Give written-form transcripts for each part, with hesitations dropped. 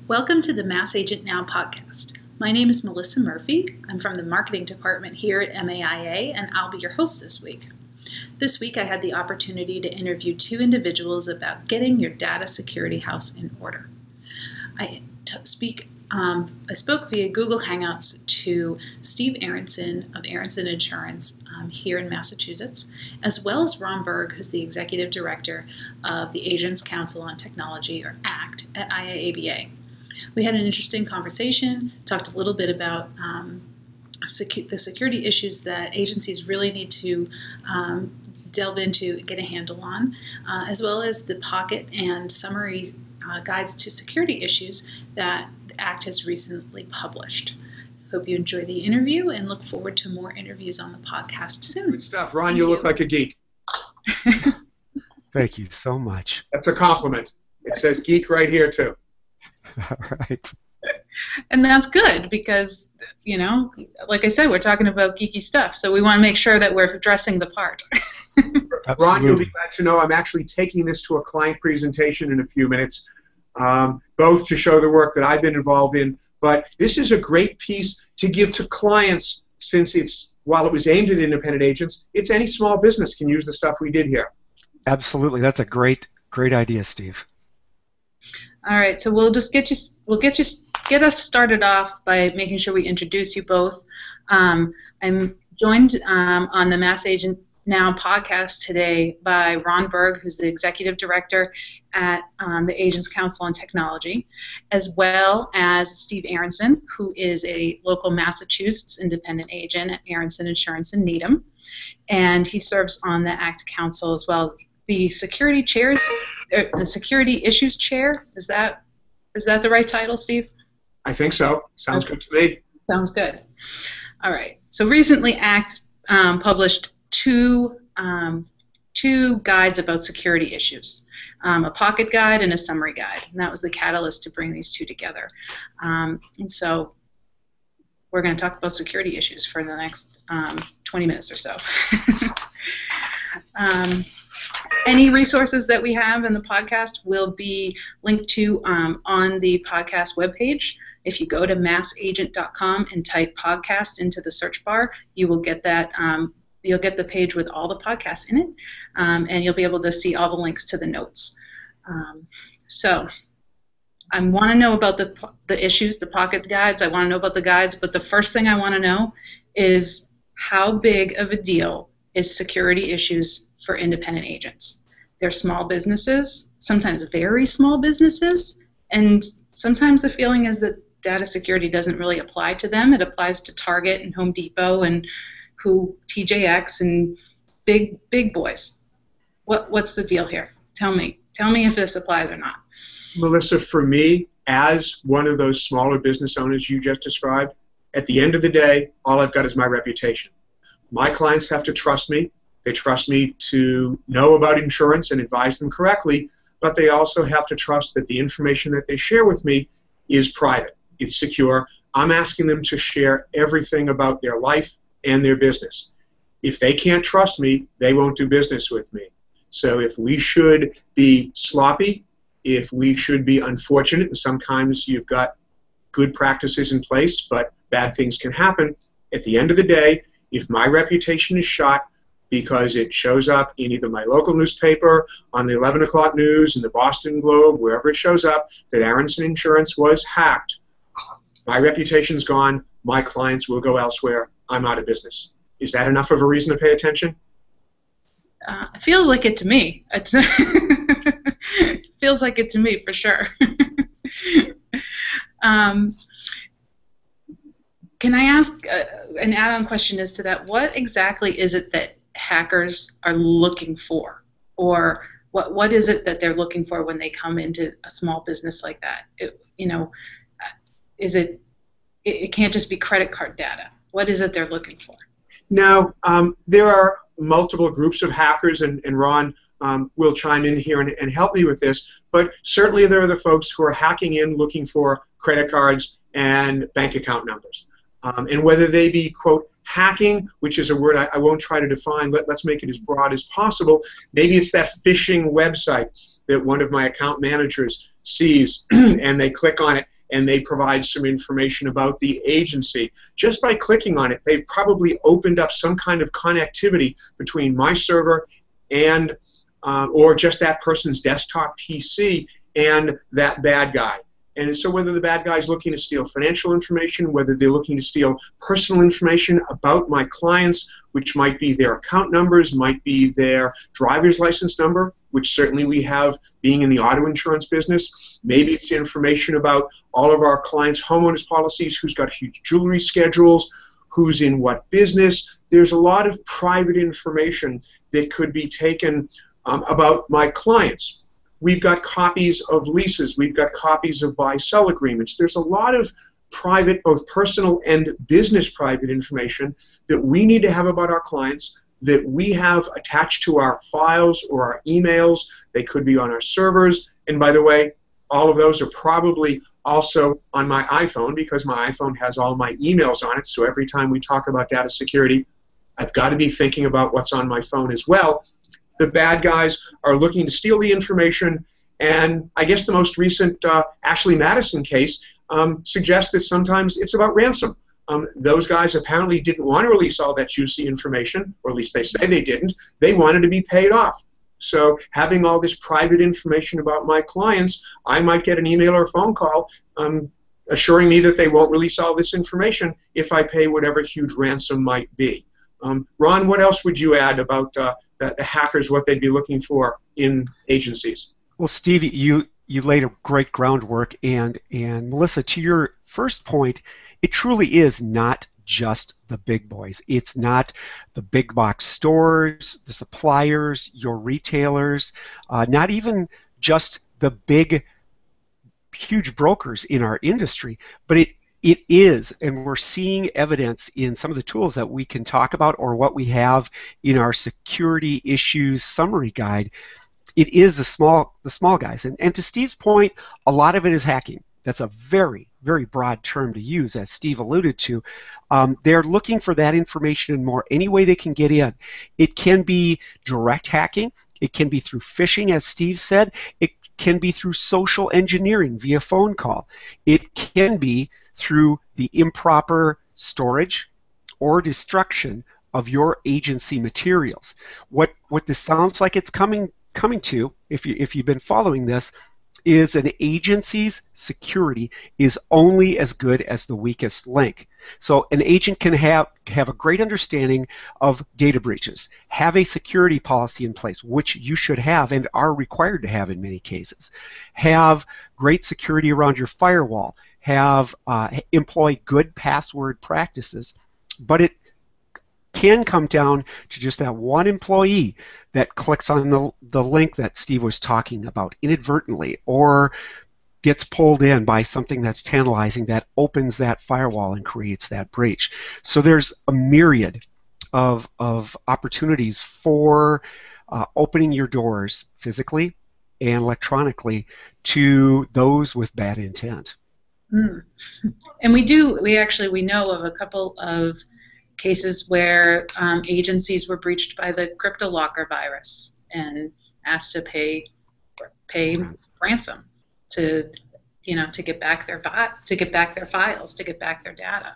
Welcome to the Massagent Now podcast. My name is Melissa Murphy. I'm from the marketing department here at MAIA, and I'll be your host this week. This week I had the opportunity to interview two individuals about getting your data security house in order. I spoke via Google Hangouts to Steve Aronson of Aronson Insurance here in Massachusetts, as well as Ron Berg, who's the Executive Director of the Agents Council on Technology, or ACT, at IIABA. We had an interesting conversation, talked a little bit about the security issues that agencies really need to delve into, get a handle on, as well as the pocket and summary guides to security issues that the ACT has recently published. Hope you enjoy the interview and look forward to more interviews on the podcast soon. Good stuff. Ron, you look like a geek. Thank you so much. That's a compliment. It says geek right here, too. All right. And that's good because, you know, like I said, we're talking about geeky stuff, so we want to make sure that we're dressing the part. Ron, you'll be glad to know I'm actually taking this to a client presentation in a few minutes, both to show the work that I've been involved in, but this is a great piece to give to clients since while it was aimed at independent agents, it's any small business can use the stuff we did here. Absolutely. That's a great idea, Steve. All right, so we'll get us started off by making sure we introduce you both. I'm joined on the Massagent Now podcast today by Ron Berg, who's the Executive Director at the Agents Council on Technology, as well as Steve Aronson, who is a local Massachusetts independent agent at Aronson Insurance in Needham, and he serves on the ACT Council as well as the security chairs, the security issues chair. Is that the right title, Steve? I think so. Sounds good to me. Sounds good. All right. So recently, ACT published two guides about security issues, a pocket guide and a summary guide, and that was the catalyst to bring these two together. And so we're going to talk about security issues for the next 20 minutes or so. Any resources that we have in the podcast will be linked to on the podcast webpage. If you go to massagent.com and type podcast into the search bar, you will get that. You'll get the page with all the podcasts in it, and you'll be able to see all the links to the notes. So I want to know about the issues, the pocket guides. I want to know about the guides, but the first thing I want to know is how big of a deal is security issues for independent agents. They're small businesses, sometimes very small businesses, and sometimes the feeling is that data security doesn't really apply to them. It applies to Target and Home Depot and TJX and big boys. What's the deal here? Tell me if this applies or not. Melissa, for me, as one of those smaller business owners you just described, at the end of the day, all I've got is my reputation. My clients have to trust me. They trust me to know about insurance and advise them correctly, but they also have to trust that the information that they share with me is private. It's secure. I'm asking them to share everything about their life and their business. If they can't trust me, they won't do business with me. So if we should be sloppy, if we should be unfortunate, and sometimes you've got good practices in place, but bad things can happen, at the end of the day, if my reputation is shot because it shows up in either my local newspaper, on the 11 o'clock news, in the Boston Globe, wherever it shows up, that Aronson Insurance was hacked, my reputation's gone, my clients will go elsewhere, I'm out of business. Is that enough of a reason to pay attention? It feels like it to me. It feels like it to me for sure. Can I ask an add-on question as to that? What exactly is it that hackers are looking for, or what is it that they're looking for when they come into a small business like that? It can't just be credit card data. What is it they're looking for? No, there are multiple groups of hackers, and Ron will chime in here and help me with this, but certainly there are the folks who are hacking in looking for credit cards and bank account numbers. And whether they be, quote, hacking, which is a word I won't try to define, let's make it as broad as possible. Maybe it's that phishing website that one of my account managers sees and they click on it and they provide some information about the agency. Just by clicking on it, they've probably opened up some kind of connectivity between my server and or just that person's desktop PC and that bad guy. And so whether the bad guy is looking to steal financial information, whether they're looking to steal personal information about my clients, which might be their account numbers, might be their driver's license number, which certainly we have being in the auto insurance business. Maybe it's information about all of our clients' homeowners policies, who's got huge jewelry schedules, who's in what business. There's a lot of private information that could be taken about my clients. We've got copies of leases. We've got copies of buy-sell agreements. There's a lot of private, both personal and business private information that we need to have about our clients that we have attached to our files or our emails. They could be on our servers. And by the way, all of those are probably also on my iPhone because my iPhone has all my emails on it. So every time we talk about data security, I've got to be thinking about what's on my phone as well. The bad guys are looking to steal the information, and I guess the most recent Ashley Madison case suggests that sometimes it's about ransom. Those guys apparently didn't want to release all that juicy information, or at least they say they didn't. They wanted to be paid off. So having all this private information about my clients, I might get an email or a phone call assuring me that they won't release all this information if I pay whatever huge ransom might be. Ron, what else would you add about the hackers, what they'd be looking for in agencies? Well, Steve, you laid a great groundwork, and Melissa, to your first point, it truly is not just the big boys. It's not the big box stores, the suppliers, your retailers, not even just the big, huge brokers in our industry, but it is, and we're seeing evidence in some of the tools that we can talk about or what we have in our security issues summary guide. It is the small guys. And to Steve's point, a lot of it is hacking. That's a very, very broad term to use, as Steve alluded to. They're looking for that information in more any way they can get in. It can be direct hacking. It can be through phishing, as Steve said. It can be through social engineering via phone call. It can be through the improper storage or destruction of your agency materials. What this sounds like it's coming to, if you've been following this, is an agency's security is only as good as the weakest link. So an agent can have a great understanding of data breaches, have a security policy in place, which you should have and are required to have in many cases, have great security around your firewall, have employ good password practices, but it can come down to just that one employee that clicks on the link that Steve was talking about inadvertently, or gets pulled in by something that's tantalizing that opens that firewall and creates that breach. So there's a myriad of opportunities for opening your doors physically and electronically to those with bad intent. And we know of a couple of cases where agencies were breached by the CryptoLocker virus and asked to pay ransom to get back their files, to get back their data.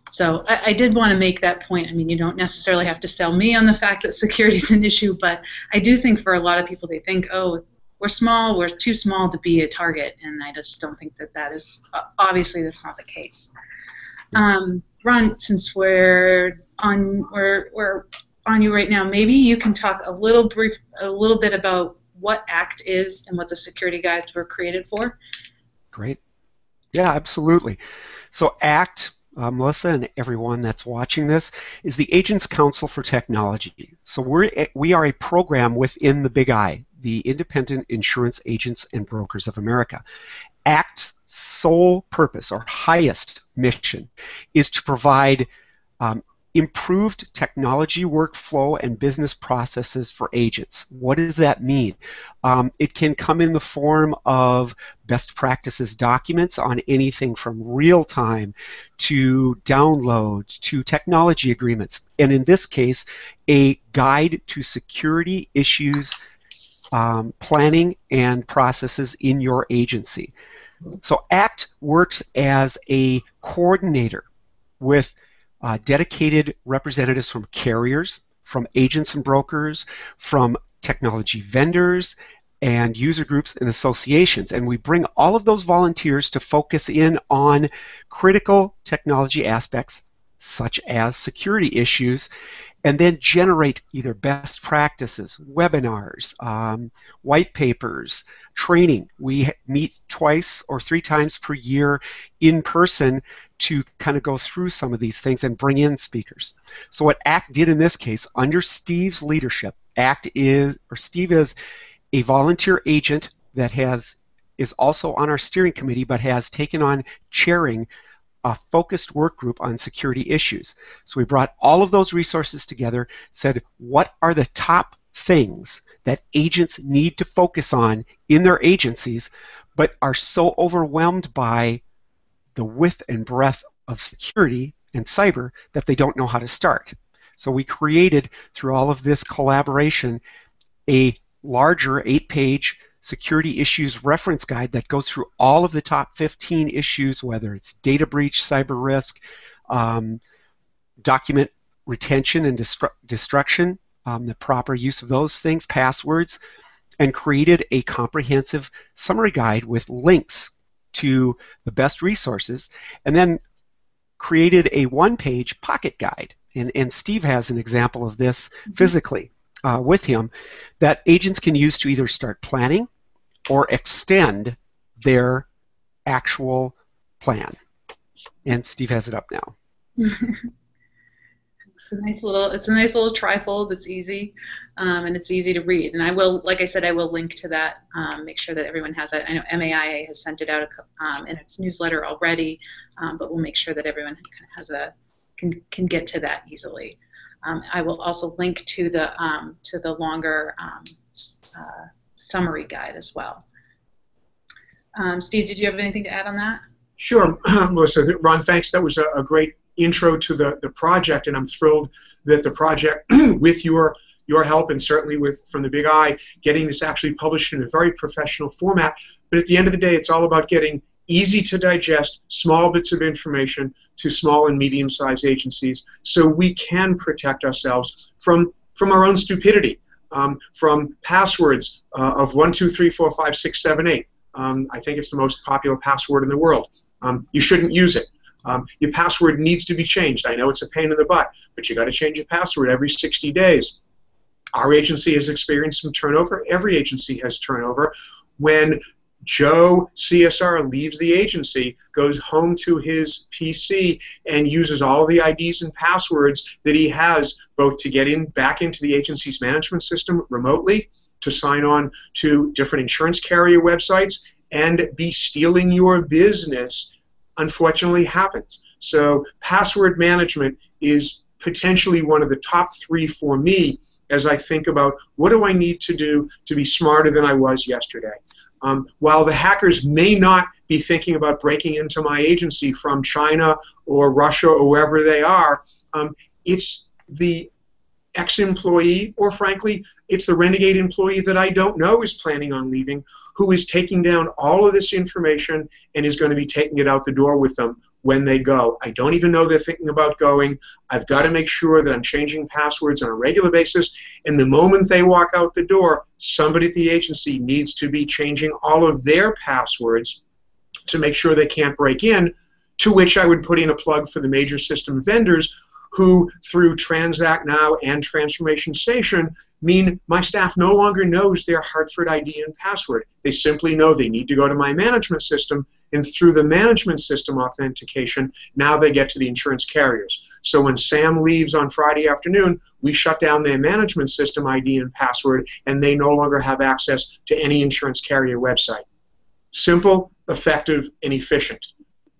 So I did want to make that point. I mean, you don't necessarily have to sell me on the fact that security is an issue, but I do think for a lot of people, they think, oh, we're too small to be a target, and I just don't think that is, obviously that's not the case. Ron, since we're on you right now, maybe you can talk a little bit about what ACT is and what the security guides were created for. Great. Yeah, absolutely. So ACT, Melissa and everyone that's watching this, is the Agents Council for Technology. So we are a program within the Big I, the Independent Insurance Agents and Brokers of America. ACT's sole purpose, or highest mission, is to provide improved technology workflow and business processes for agents. What does that mean? It can come in the form of best practices documents on anything from real-time to downloads to technology agreements, and in this case, a guide to security issues planning and processes in your agency. So ACT works as a coordinator with dedicated representatives from carriers, from agents and brokers, from technology vendors, and user groups and associations. And we bring all of those volunteers to focus in on critical technology aspects such as security issues, and then generate either best practices, webinars, white papers, training. We meet twice or 3 times per year in person to kind of go through some of these things and bring in speakers. So what ACT did in this case, under Steve's leadership, Steve is a volunteer agent that is also on our steering committee, but has taken on chairing a focused work group on security issues. So we brought all of those resources together, said, what are the top things that agents need to focus on in their agencies, but are so overwhelmed by the width and breadth of security and cyber that they don't know how to start. So we created, through all of this collaboration, a larger 8-page security issues reference guide that goes through all of the top 15 issues, whether it's data breach, cyber risk, document retention and destruction, the proper use of those things, passwords, and created a comprehensive summary guide with links to the best resources, and then created a 1-page pocket guide. And Steve has an example of this physically with him that agents can use to either start planning or extend their actual plan. And Steve has it up now. It's a nice little trifold. It's easy, and it's easy to read. And I will, like I said, I will link to that. Make sure that everyone has it. I know MAIA has sent it out in its newsletter already, but we'll make sure that everyone kind of can get to that easily. I will also link to the longer summary guide as well. Steve, did you have anything to add on that? Sure, Melissa. Ron, thanks. That was a great intro to the project, and I'm thrilled that the project, with your help and certainly from the Big I, getting this actually published in a very professional format. But at the end of the day, it's all about getting easy to digest small bits of information to small and medium-sized agencies so we can protect ourselves from our own stupidity, from passwords of 1, 2, 3, 4, 5, 6, 7, 8. I think it's the most popular password in the world. You shouldn't use it. Your password needs to be changed. I know it's a pain in the butt, but you got to change your password every 60 days. Our agency has experienced some turnover. Every agency has turnover. When Joe CSR leaves the agency, goes home to his PC, and uses all of the IDs and passwords that he has, both to get back into the agency's management system remotely, to sign on to different insurance carrier websites, and be stealing your business, unfortunately happens. So password management is potentially one of the top 3 for me as I think about what do I need to do to be smarter than I was yesterday. While the hackers may not be thinking about breaking into my agency from China or Russia or wherever they are, it's the ex-employee, or frankly, it's the renegade employee that I don't know is planning on leaving, who is taking down all of this information and is going to be taking it out the door with them when they go. I don't even know they're thinking about going. I've got to make sure that I'm changing passwords on a regular basis, and the moment they walk out the door, somebody at the agency needs to be changing all of their passwords to make sure they can't break in, to which I would put in a plug for the major system vendors who, through Transact Now and Transformation Station, mean my staff no longer knows their Hartford ID and password. They simply know they need to go to my management system, and through the management system authentication, now they get to the insurance carriers. So when Sam leaves on Friday afternoon, we shut down their management system ID and password, and they no longer have access to any insurance carrier website. Simple, effective, and efficient.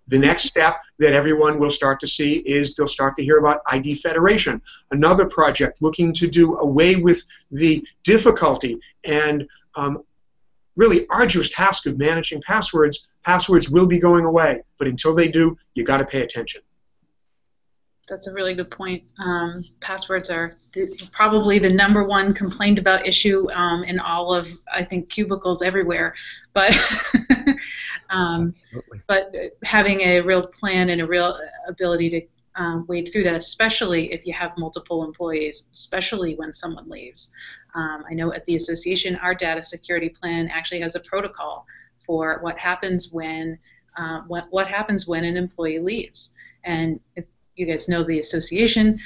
The next step that everyone will start to see is they'll start to hear about ID Federation, another project looking to do away with the difficulty and really arduous task of managing passwords. Passwords will be going away, but until they do, you got to pay attention. That's a really good point. Passwords are probably the #1 complained about issue in all of, I think, cubicles everywhere. But Absolutely. But having a real plan and a real ability to wade through that, especially if you have multiple employees, especially when someone leaves. I know at the association, our data security plan actually has a protocol for what happens when an employee leaves. And if you guys know the association,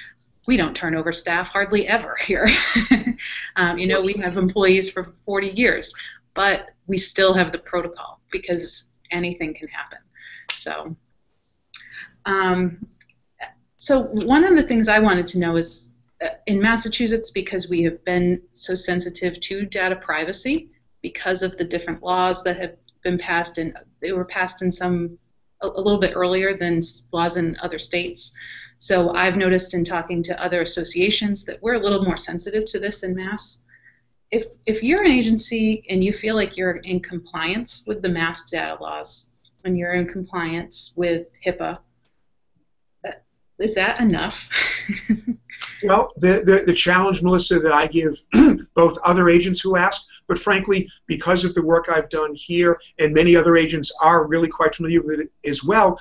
we don't turn over staff hardly ever here. We have employees for 40 years, but we still have the protocol because anything can happen. So one of the things I wanted to know is in Massachusetts, because we have been so sensitive to data privacy because of the different laws that have been passed, and they were passed in a little bit earlier than laws in other states. So I've noticed in talking to other associations that we're a little more sensitive to this in Mass. If you're an agency and you feel like you're in compliance with the Mass data laws and you're in compliance with HIPAA, is that enough? Well, the challenge, Melissa, that I give both other agents who ask, but frankly, because of the work I've done here, and many other agents are really quite familiar with it as well,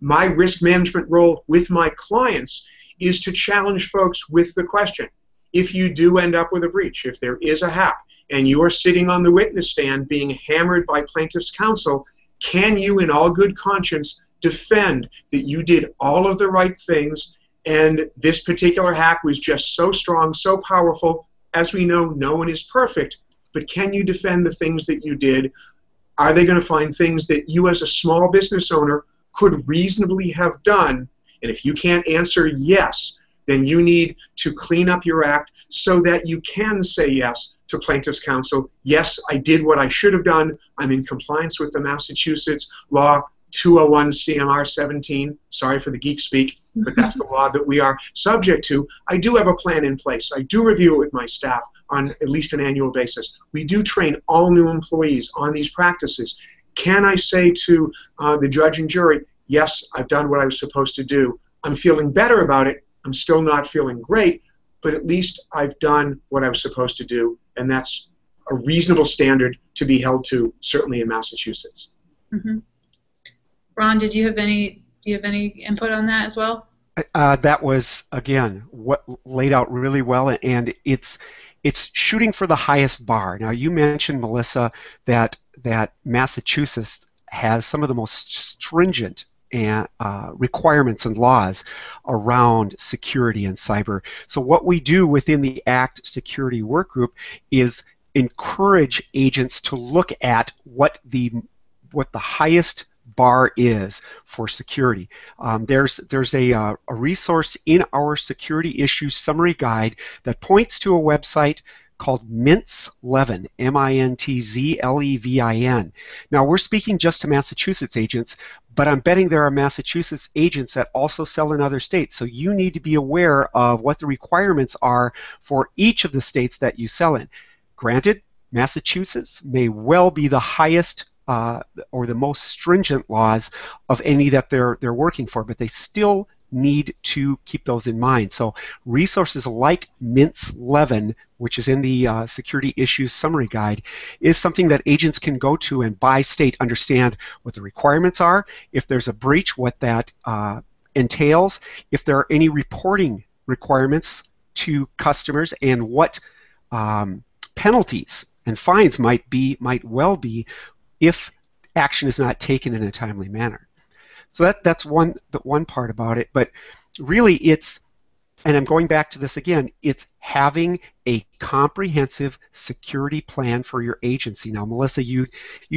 my risk management role with my clients is to challenge folks with the question. If you do end up with a breach, if there is a hack, and you are sitting on the witness stand being hammered by plaintiff's counsel, can you, in all good conscience, defend that you did all of the right things and this particular hack was just so strong, so powerful? As we know, no one is perfect, but can you defend the things that you did? Are they going to find things that you as a small business owner could reasonably have done? And if you can't answer yes, then you need to clean up your act so that you can say yes to plaintiff's counsel. Yes, I did what I should have done. I'm in compliance with the Massachusetts law 201 CMR 17. Sorry for the geek speak, but that's the law that we are subject to. I do have a plan in place. I do review it with my staff on at least an annual basis. We do train all new employees on these practices. Can I say to the judge and jury, yes, I've done what I was supposed to do. I'm feeling better about it. I'm still not feeling great, but at least I've done what I was supposed to do, and that's a reasonable standard to be held to, certainly in Massachusetts. Mm-hmm. Ron, do you have any input on that as well? That was, again, what laid out really well, and it's shooting for the highest bar. Now, you mentioned, Melissa, that Massachusetts has some of the most stringent requirements and laws around security and cyber. So what we do within the ACT Security Work Group is encourage agents to look at what the highest bar is for security. There's a resource in our security issues summary guide that points to a website called MINTZLEVIN, MINTZLEVIN. Now, we're speaking just to Massachusetts agents, but I'm betting there are Massachusetts agents that also sell in other states. So you need to be aware of what the requirements are for each of the states that you sell in. Granted, Massachusetts may well be the highest or the most stringent laws of any that they're working for, but they still need to keep those in mind. So resources like MINTZLEVIN, which is in the Security Issues Summary Guide, is something that agents can go to and by state understand what the requirements are, if there's a breach, what that entails, if there are any reporting requirements to customers, and what penalties and fines might well be if action is not taken in a timely manner. So that's one part about it, but really it's, and I'm going back to this again, it's having a comprehensive security plan for your agency. Now, Melissa, you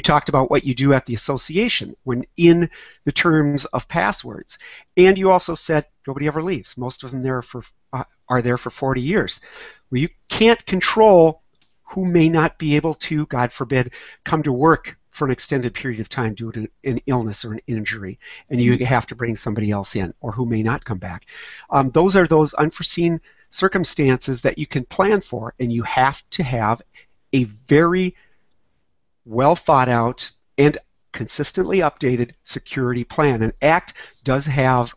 talked about what you do at the association when in the terms of passwords, and you also said nobody ever leaves. Most of them are there for 40 years. Well, you can't control who may not be able to, God forbid, come to work for an extended period of time due to an illness or an injury, and you have to bring somebody else in, or who may not come back. Those are those unforeseen circumstances that you can plan for, and you have to have a very well thought out and consistently updated security plan. And ACT does have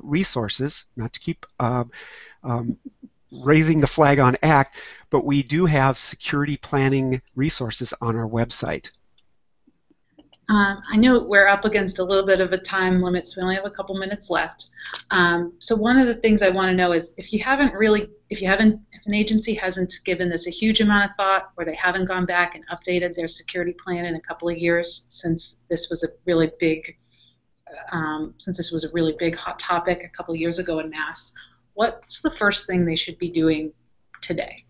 resources, not to keep raising the flag on ACT, but we do have security planning resources on our website. I know we're up against a little bit of a time limit, so we only have a couple minutes left. So one of the things I want to know is if an agency hasn't given this a huge amount of thought, or they haven't gone back and updated their security plan in a couple of years since this was a really big hot topic a couple of years ago in Mass, what's the first thing they should be doing today?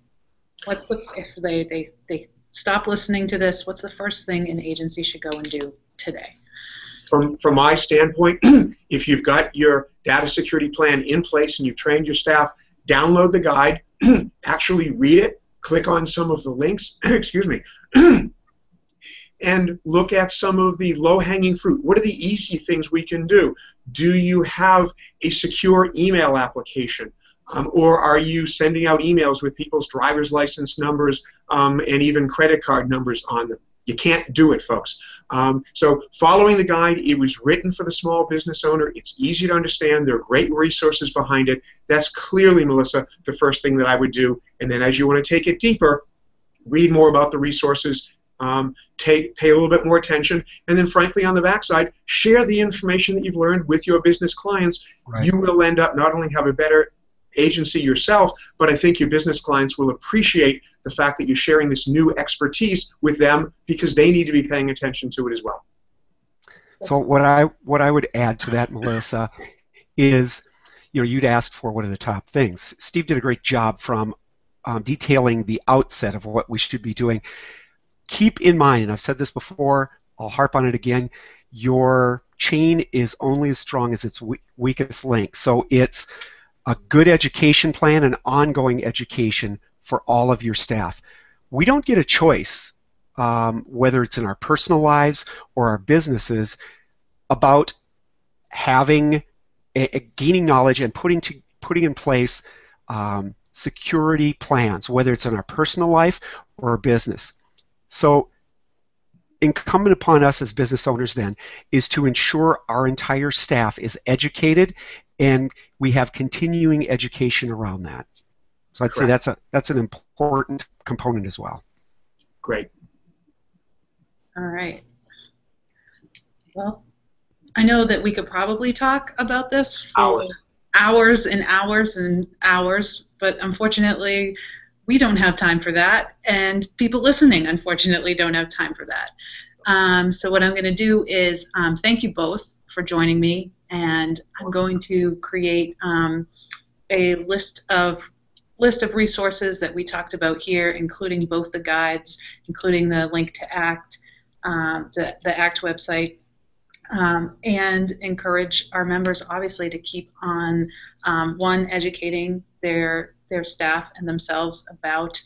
If they stop listening to this, what's the first thing an agency should go and do today? From my standpoint, if you've got your data security plan in place and you've trained your staff, download the guide, actually read it, click on some of the links, excuse me, and look at some of the low-hanging fruit. What are the easy things we can do? Do you have a secure email application? Or are you sending out emails with people's driver's license numbers and even credit card numbers on them? You can't do it, folks. So following the guide, it was written for the small business owner. It's easy to understand. There are great resources behind it. That's clearly, Melissa, the first thing that I would do. And then as you want to take it deeper, read more about the resources, pay a little bit more attention, and then frankly on the backside, share the information that you've learned with your business clients. Right. You will end up not only have a better agency yourself, but I think your business clients will appreciate the fact that you're sharing this new expertise with them because they need to be paying attention to it as well. So what I would add to that, Melissa, is you'd asked for what are the top things. Steve did a great job from detailing the outset of what we should be doing. Keep in mind, and I've said this before, I'll harp on it again, your chain is only as strong as its weakest link. So it's a good education plan and ongoing education for all of your staff. We don't get a choice, whether it's in our personal lives or our businesses, about having gaining knowledge and putting in place security plans, whether it's in our personal life or our business. So incumbent upon us as business owners then is to ensure our entire staff is educated and we have continuing education around that. So I'd say that's an important component as well. Great. All right. Well, I know that we could probably talk about this for hours and hours and hours, but unfortunately we don't have time for that, and people listening unfortunately don't have time for that. So what I'm going to do is thank you both for joining me, and I'm going to create a list of resources that we talked about here, including both the guides, including the link to ACT, the ACT website, and encourage our members obviously to keep on educating their staff and themselves about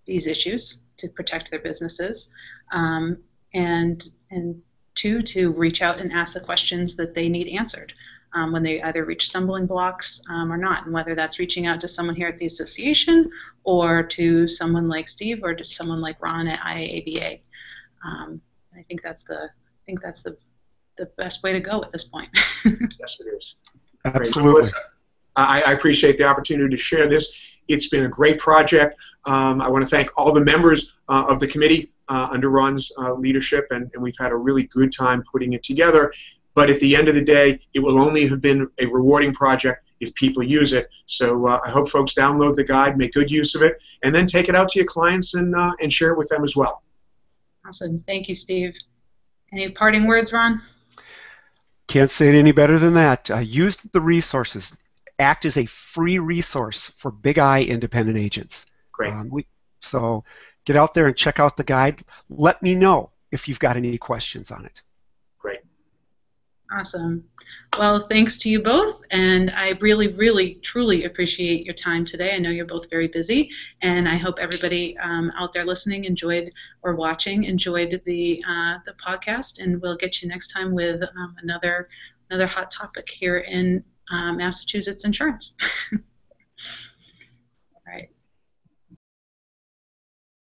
these issues to protect their businesses, and two, to reach out and ask the questions that they need answered when they either reach stumbling blocks or not, and whether that's reaching out to someone here at the association or to someone like Steve or to someone like Ron at IIABA. I think that's the best way to go at this point. Yes, it is. Absolutely. I appreciate the opportunity to share this. It's been a great project. I want to thank all the members of the committee under Ron's leadership, and we've had a really good time putting it together. But at the end of the day, it will only have been a rewarding project if people use it. So I hope folks download the guide, make good use of it, and then take it out to your clients and share it with them as well. Awesome. Thank you, Steve. Any parting words, Ron? Can't say it any better than that. Use the resources. ACT is a free resource for Big I independent agents. Great. So get out there and check out the guide. Let me know if you've got any questions on it. Great. Awesome. Well, thanks to you both, and I really, really, truly appreciate your time today. I know you're both very busy, and I hope everybody out there listening enjoyed or watching enjoyed the podcast, and we'll get you next time with another hot topic here in Massachusetts insurance.